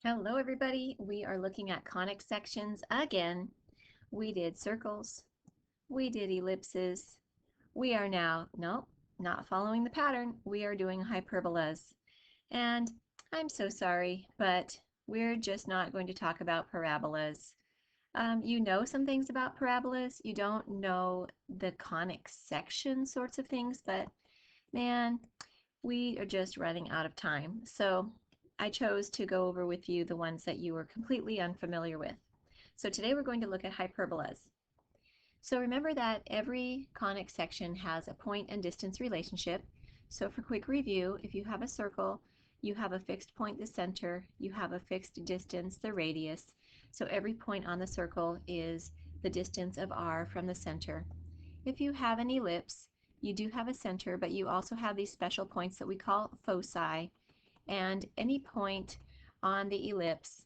Hello everybody, we are looking at conic sections again. We did circles, we did ellipses, we are now, nope, not following the pattern, we are doing hyperbolas. And I'm so sorry, but we're just not going to talk about parabolas. You know some things about parabolas, you don't know the conic section sorts of things, but man, we are just running out of time. So I chose to go over with you the ones that you were completely unfamiliar with. So today we're going to look at hyperbolas. So remember that every conic section has a point and distance relationship. So for quick review, if you have a circle, you have a fixed point, the center, you have a fixed distance, the radius. So every point on the circle is the distance of r from the center. If you have an ellipse, you do have a center, but you also have these special points that we call foci, and any point on the ellipse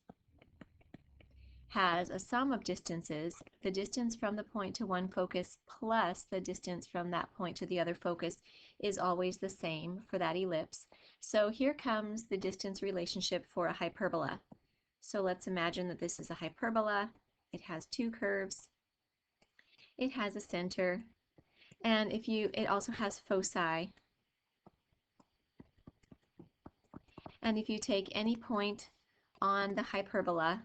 has a sum of distances, the distance from the point to one focus plus the distance from that point to the other focus is always the same for that ellipse. So here comes the distance relationship for a hyperbola. So let's imagine that this is a hyperbola. It has two curves. It has a center. And it also has foci. And if you take any point on the hyperbola,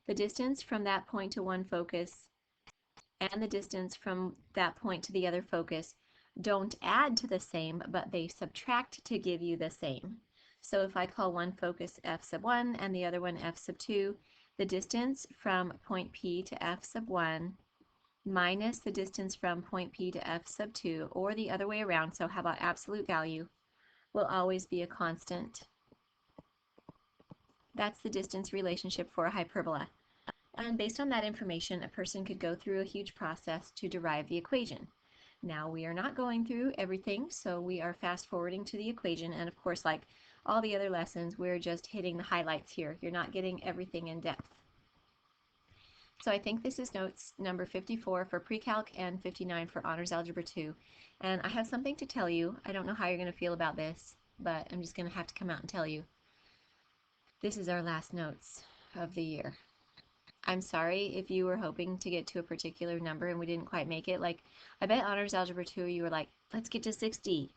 the distance from that point to one focus and the distance from that point to the other focus don't add to the same, but they subtract to give you the same. So if I call one focus f sub 1 and the other one f sub 2, the distance from point P to f sub 1 minus the distance from point P to f sub 2, or the other way around, so how about absolute value, will always be a constant. That's the distance relationship for a hyperbola. And based on that information, a person could go through a huge process to derive the equation. Now we are not going through everything, so we are fast forwarding to the equation, and of course, like all the other lessons, we're just hitting the highlights here. You're not getting everything in depth. So I think this is notes number 54 for pre-calc and 59 for Honors Algebra 2. And I have something to tell you. I don't know how you're going to feel about this, but I'm just going to have to come out and tell you. This is our last notes of the year. I'm sorry if you were hoping to get to a particular number and we didn't quite make it. Like, I bet Honors Algebra 2 you were like, let's get to 60.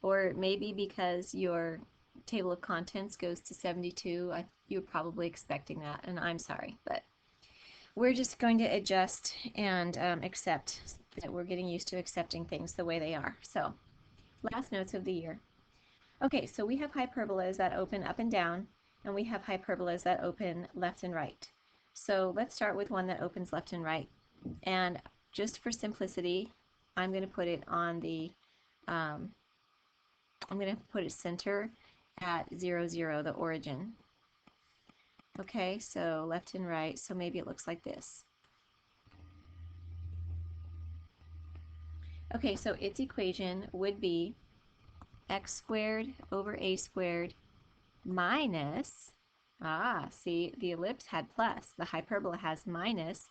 Or maybe because your table of contents goes to 72, you were probably expecting that, and I'm sorry, but we're just going to adjust and accept that we're getting used to accepting things the way they are. So, last notes of the year. Okay, so we have hyperbolas that open up and down, and we have hyperbolas that open left and right. So let's start with one that opens left and right. And just for simplicity, I'm going to put it on the, I'm going to put it center at 0, 0, the origin. Okay, so left and right, so maybe it looks like this. Okay, so its equation would be x squared over a squared minus, see, the ellipse had plus, the hyperbola has minus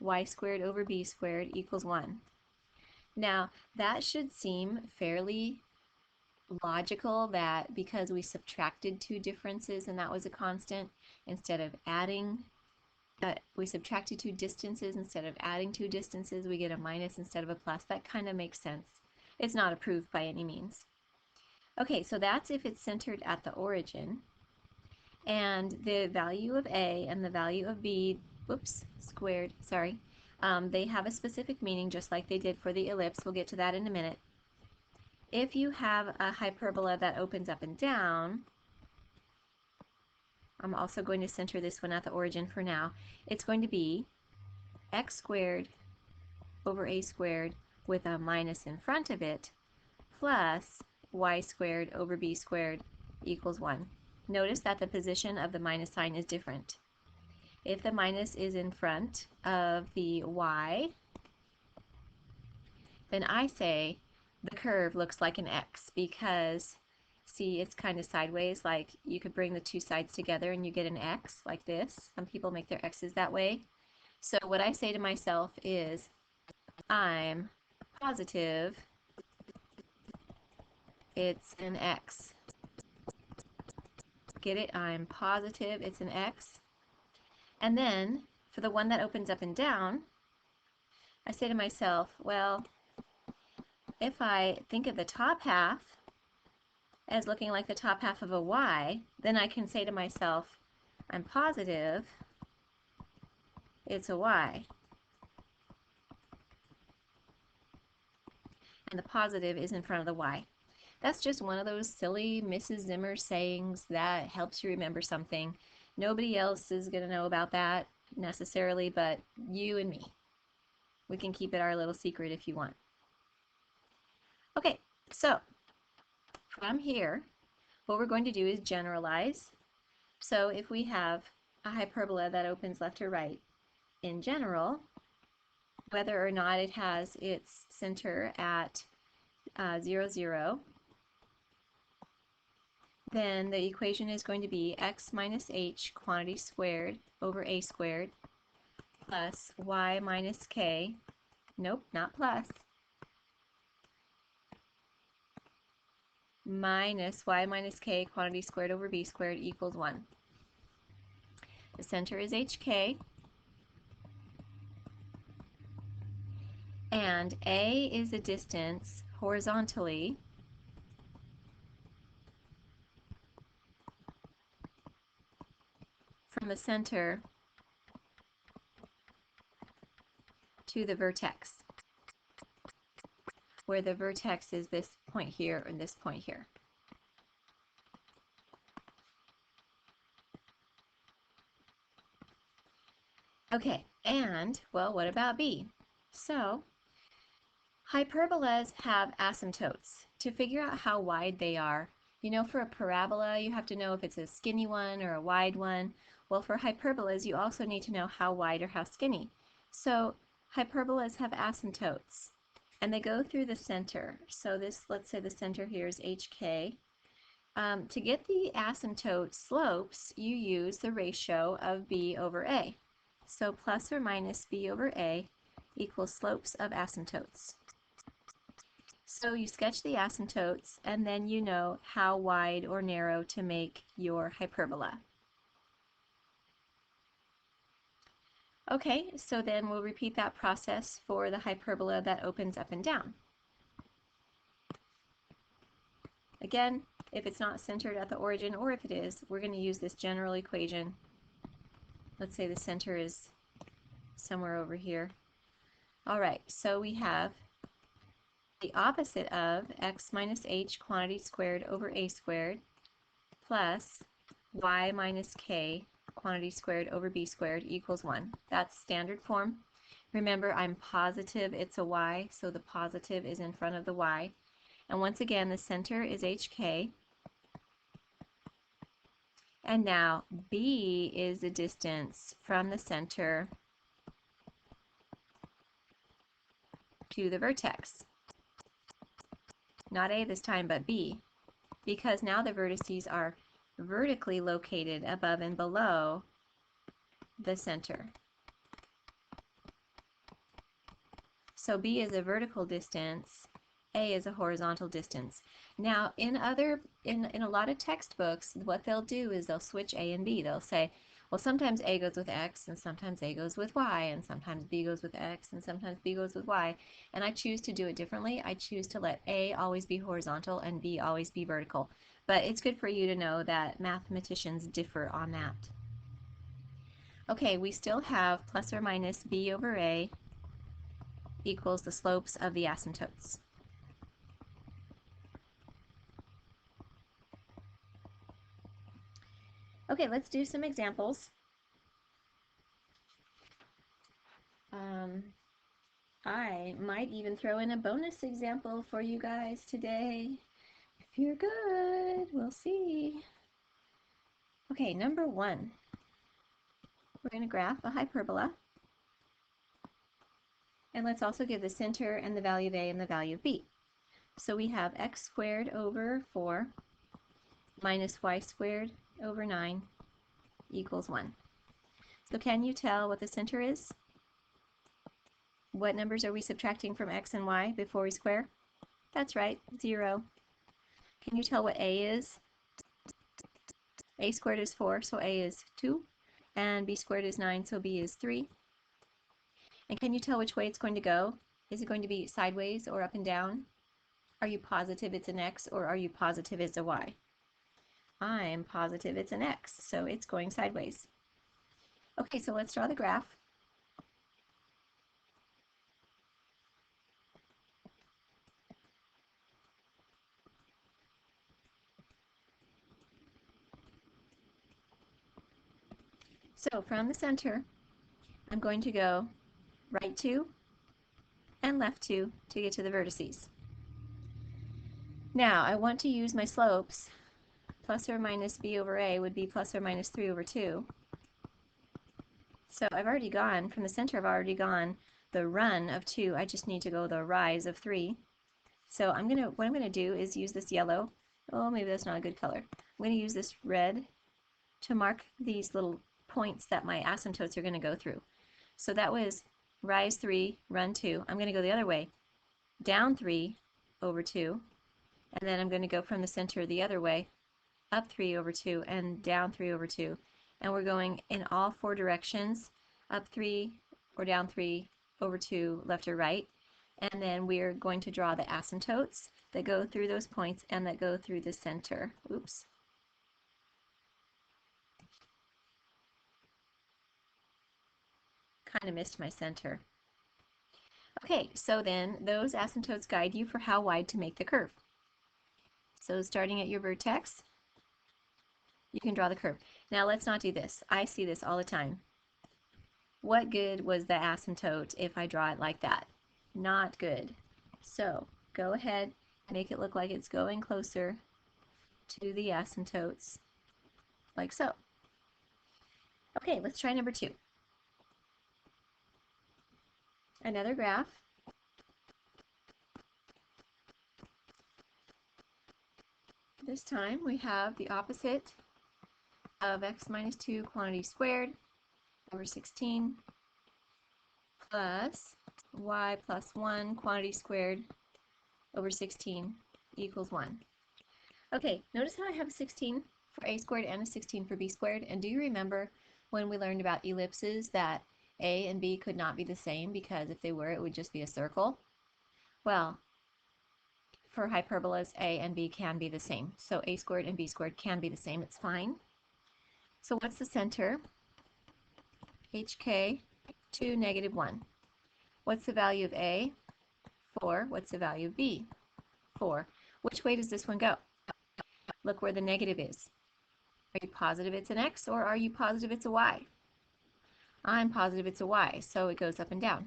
y squared over b squared equals 1. Now, that should seem fairly logical, that because we subtracted two differences and that was a constant, instead of adding, we subtracted two distances, instead of adding two distances, we get a minus instead of a plus. That kind of makes sense. It's not approved by any means. Okay, so that's if it's centered at the origin. And the value of a and the value of b, squared, sorry, they have a specific meaning just like they did for the ellipse. We'll get to that in a minute. If you have a hyperbola that opens up and down, I'm also going to center this one at the origin for now. It's going to be x squared over a squared with a minus in front of it plus y squared over b squared equals 1. Notice that the position of the minus sign is different. If the minus is in front of the y, then I say the curve looks like an X, because see, it's kind of sideways, like you could bring the two sides together and you get an X like this. Some people make their X's that way. So what I say to myself is, I'm positive it's an X. Get it? I'm positive it's an x. And then for the one that opens up and down, I say to myself, well, if I think of the top half as looking like the top half of a y, then I can say to myself, I'm positive it's a y. And the positive is in front of the y. That's just one of those silly Mrs. Zimmer sayings that helps you remember something. Nobody else is going to know about that necessarily, but you and me. We can keep it our little secret if you want. Okay, so from here, what we're going to do is generalize. So if we have a hyperbola that opens left or right, in general, whether or not it has its center at 0, 0, then the equation is going to be x minus h quantity squared over a squared plus y minus k, nope, not plus, minus y minus k quantity squared over b squared equals 1. The center is hk, and a is the distance horizontally from the center to the vertex, where the vertex is this point here and this point here. Okay, and, well, what about b? So, hyperbolas have asymptotes. To figure out how wide they are, you know, for a parabola, you have to know if it's a skinny one or a wide one. Well, for hyperbolas, you also need to know how wide or how skinny. So, hyperbolas have asymptotes, and they go through the center. So this, let's say the center here is hk. To get the asymptote slopes, you use the ratio of b over a. So plus or minus b over a equals slopes of asymptotes. So you sketch the asymptotes, and then you know how wide or narrow to make your hyperbola. Okay, so then we'll repeat that process for the hyperbola that opens up and down. Again, if it's not centered at the origin, or if it is, we're going to use this general equation. Let's say the center is somewhere over here. All right, so we have the opposite of x minus h quantity squared over a squared plus y minus k quantity squared over b squared equals 1. That's standard form. Remember, I'm positive it's a y, so the positive is in front of the y. And once again, the center is hk. And now b is the distance from the center to the vertex. Not a this time, but b, because now the vertices are vertically located above and below the center. So b is a vertical distance, a is a horizontal distance. Now in a lot of textbooks, what they'll do is they'll switch a and b. They'll say, well, sometimes a goes with x, and sometimes a goes with y, and sometimes b goes with x, and sometimes b goes with y. And I choose to do it differently. I choose to let a always be horizontal and b always be vertical. But it's good for you to know that mathematicians differ on that. Okay, we still have plus or minus b over a equals the slopes of the asymptotes. Okay, let's do some examples. I might even throw in a bonus example for you guys today. If you're good, we'll see. Okay, number 1. We're going to graph a hyperbola. And let's also give the center and the value of a and the value of b. So we have x squared over 4 minus y squared over 9 equals 1. So can you tell what the center is? What numbers are we subtracting from x and y before we square? That's right, 0. Can you tell what a is? A squared is 4, so A is 2, and B squared is 9, so B is 3. And can you tell which way it's going to go? Is it going to be sideways or up and down? Are you positive it's an X, or are you positive it's a Y? I'm positive it's an X, so it's going sideways. Okay, so let's draw the graph. So from the center, I'm going to go right 2 and left 2 to get to the vertices. Now I want to use my slopes. Plus or minus b over a would be plus or minus 3 over 2. So I've already gone, from the center I've already gone the run of 2, I just need to go the rise of 3. So what I'm gonna do is use this yellow. Oh, maybe that's not a good color. I'm gonna use this red to mark these little points that my asymptotes are gonna go through. So that was rise 3, run 2. I'm gonna go the other way, down 3 over 2, and then I'm gonna go from the center the other way, up 3 over 2 and down 3 over 2. And we're going in all 4 directions, up 3 or down 3 over 2, left or right. And then we're going to draw the asymptotes that go through those points and that go through the center. Oops. Kind of missed my center. Okay, so then those asymptotes guide you for how wide to make the curve. So starting at your vertex, you can draw the curve. Now let's not do this. I see this all the time. What good was the asymptote if I draw it like that? Not good. So go ahead, make it look like it's going closer to the asymptotes, like so. Okay, let's try number 2. Another graph. This time we have the opposite of x minus 2 quantity squared over 16 plus y plus 1 quantity squared over 16 equals 1. Okay, notice how I have a 16 for a squared and a 16 for b squared. And do you remember when we learned about ellipses that a and b could not be the same, because if they were, it would just be a circle? Well, for hyperbolas, a and b can be the same. So a squared and b squared can be the same. It's fine. So what's the center? HK 2, negative 1. What's the value of a? 4. What's the value of b? 4. Which way does this one go? Look where the negative is. Are you positive it's an X, or are you positive it's a Y? I'm positive it's a Y, so it goes up and down.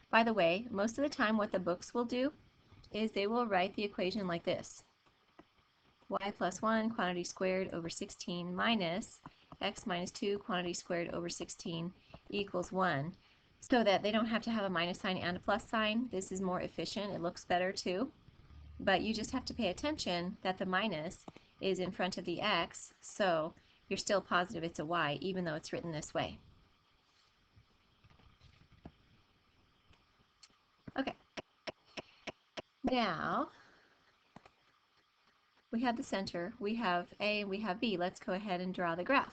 By the way, most of the time what the books will do is they will write the equation like this. Y plus 1 quantity squared over 16 minus x minus 2 quantity squared over 16 equals 1, so that they don't have to have a minus sign and a plus sign. This is more efficient. It looks better too. But you just have to pay attention that the minus is in front of the x, so you're still positive it's a y, even though it's written this way. Okay. Now, we have the center, we have A, and we have B. Let's go ahead and draw the graph.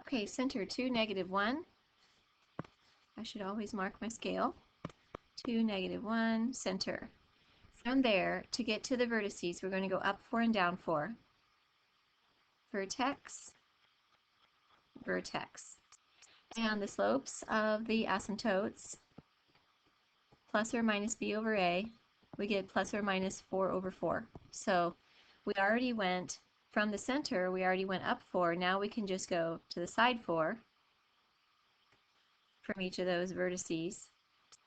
Okay, center 2, negative 1. I should always mark my scale. 2, negative 1, center. From there, to get to the vertices, we're going to go up 4 and down 4. Vertex, vertex. And the slopes of the asymptotes, plus or minus b over a, we get plus or minus 4 over 4. So we already went from the center, we already went up 4. Now we can just go to the side 4 from each of those vertices,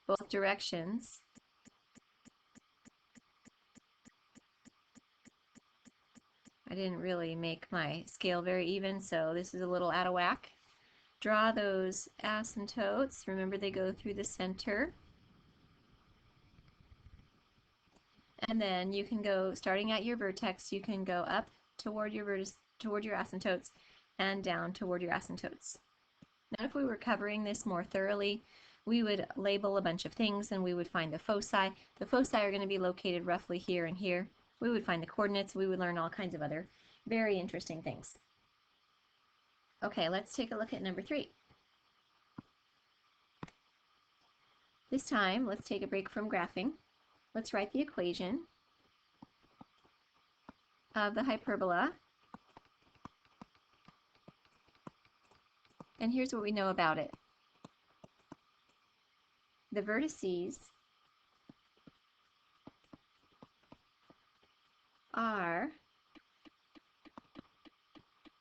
both directions. I didn't really make my scale very even, so this is a little out of whack. Draw those asymptotes. Remember, they go through the center. And then you can go, starting at your vertex, you can go up toward your toward your asymptotes and down toward your asymptotes. Now, if we were covering this more thoroughly, we would label a bunch of things and we would find the foci. The foci are going to be located roughly here and here. We would find the coordinates. We would learn all kinds of other very interesting things. Okay, let's take a look at number 3. This time, let's take a break from graphing. Let's write the equation of the hyperbola. And here's what we know about it. The vertices are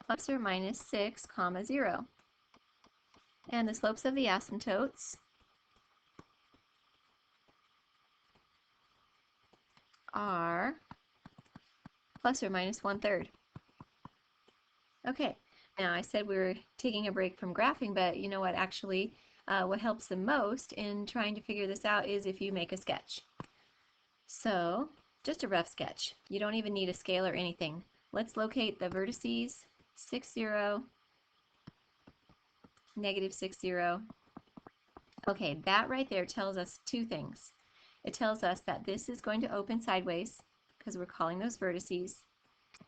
plus or minus 6, 0. And the slopes of the asymptotes are plus or minus 1/3. Okay, now I said we were taking a break from graphing, but you know what, actually, what helps the most in trying to figure this out is if you make a sketch. So, just a rough sketch. You don't even need a scale or anything. Let's locate the vertices, 6, 0, negative 6, 0. Okay, that right there tells us 2 things. It tells us that this is going to open sideways, because we're calling those vertices.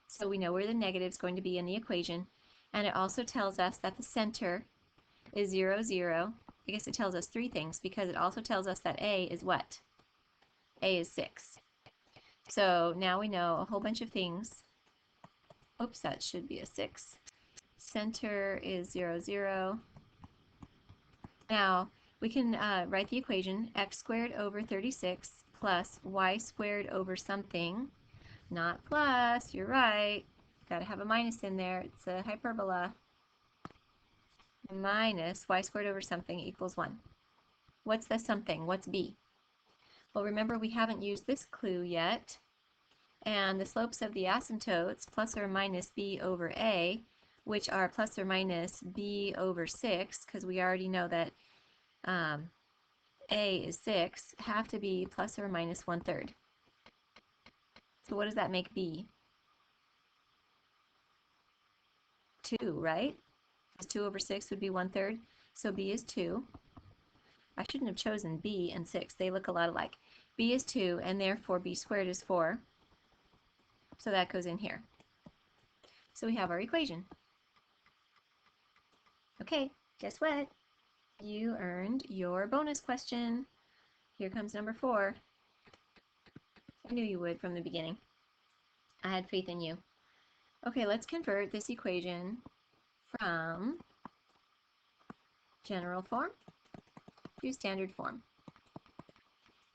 So we know where the negative is going to be in the equation. And it also tells us that the center is 0, 0. I guess it tells us 3 things, because it also tells us that A is what? A is 6. So now we know a whole bunch of things. Oops, that should be a 6. Center is 0, 0. Now, we can write the equation x squared over 36 plus y squared over something. Not plus, you're right. Got to have a minus in there. It's a hyperbola. Minus y squared over something equals 1. What's the something? What's b? Well, remember we haven't used this clue yet. And the slopes of the asymptotes, plus or minus b over a, which are plus or minus b over 6, because we already know that a is 6, have to be plus or minus 1/3. So what does that make b? 2, right? 2 over 6 would be 1/3, so b is 2. I shouldn't have chosen b and 6. They look a lot alike. b is 2, and therefore b squared is 4. So that goes in here. So we have our equation. Okay, guess what? You earned your bonus question. Here comes number 4. I knew you would from the beginning. I had faith in you. Okay, let's convert this equation from general form to standard form.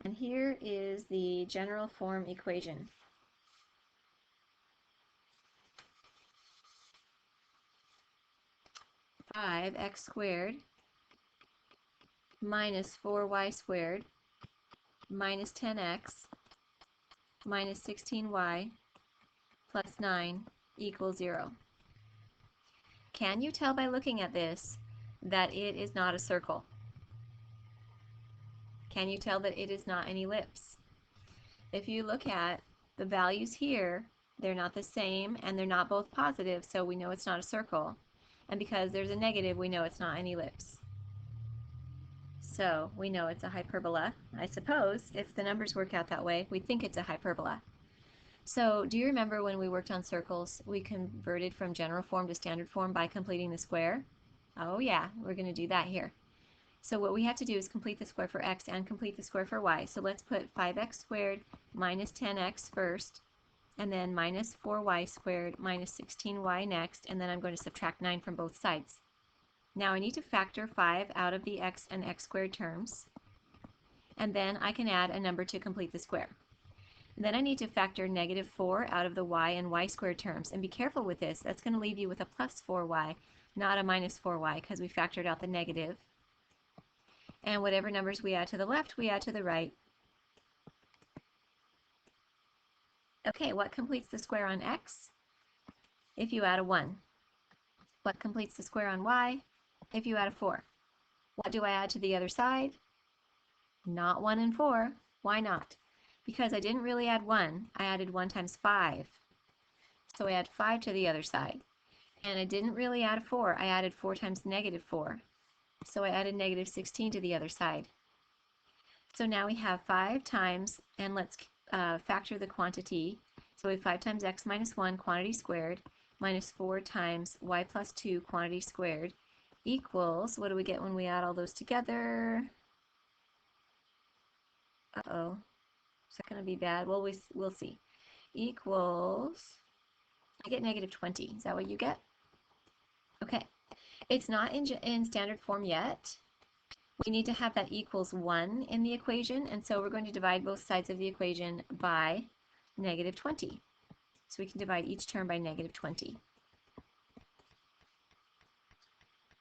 And here is the general form equation. Five x squared minus 4y squared minus 10x minus 16y plus 9 equals 0. Can you tell by looking at this that it is not a circle? Can you tell that it is not an ellipse? If you look at the values here, they're not the same and they're not both positive, so we know it's not a circle. And because there's a negative, we know it's not an ellipse. So we know it's a hyperbola. I suppose if the numbers work out that way, we think it's a hyperbola. So do you remember when we worked on circles, we converted from general form to standard form by completing the square? Oh yeah, we're going to do that here. So what we have to do is complete the square for x and complete the square for y. So let's put 5x squared minus 10x first, and then minus 4y squared minus 16y next, and then I'm going to subtract 9 from both sides. Now I need to factor 5 out of the x and x squared terms, and then I can add a number to complete the square. And then I need to factor negative 4 out of the y and y squared terms, and be careful with this. That's going to leave you with a plus 4y, not a minus 4y, because we factored out the negative. And whatever numbers we add to the left, we add to the right. Okay, what completes the square on x? If you add a 1. What completes the square on y? If you add a 4. What do I add to the other side? Not 1 and 4. Why not? Because I didn't really add 1. I added 1 times 5. So I add 5 to the other side. And I didn't really add 4. I added 4 times negative 4. So I added negative 16 to the other side. So now we have 5 times, and let's factor the quantity. So we have 5 times x minus 1 quantity squared minus 4 times y plus 2 quantity squared equals, what do we get when we add all those together? Uh-oh. Is that going to be bad? Well, we'll see. Equals, I get negative 20. Is that what you get? Okay. It's not in standard form yet. We need to have that equals 1 in the equation, and so we're going to divide both sides of the equation by negative 20. So we can divide each term by negative 20.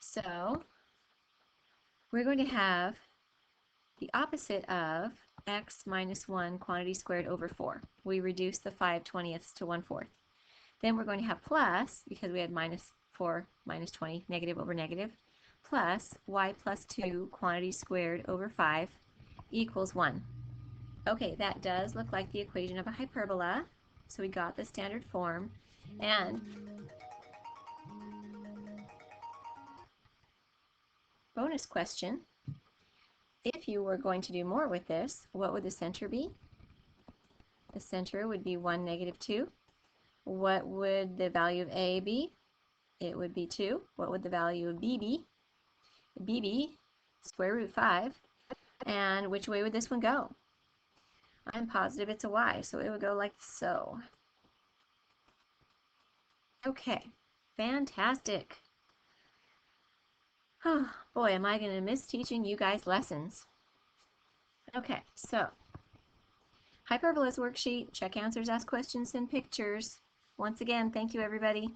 So we're going to have the opposite of x minus 1 quantity squared over 4. We reduce the 5/20ths to 1/4. Then we're going to have plus, because we had minus 4 minus 20, negative over negative, plus y plus 2 quantity squared over 5 equals 1. Okay, that does look like the equation of a hyperbola. So we got the standard form. And bonus question, if you were going to do more with this, what would the center be? The center would be 1, negative 2. What would the value of A be? It would be 2. What would the value of B be? B be square root 5. And which way would this one go? I'm positive it's a y, so it would go like so. Okay, fantastic. Oh, boy, am I going to miss teaching you guys lessons. Okay, so Hyperbolas worksheet, check answers, ask questions, send pictures. Once again, thank you, everybody.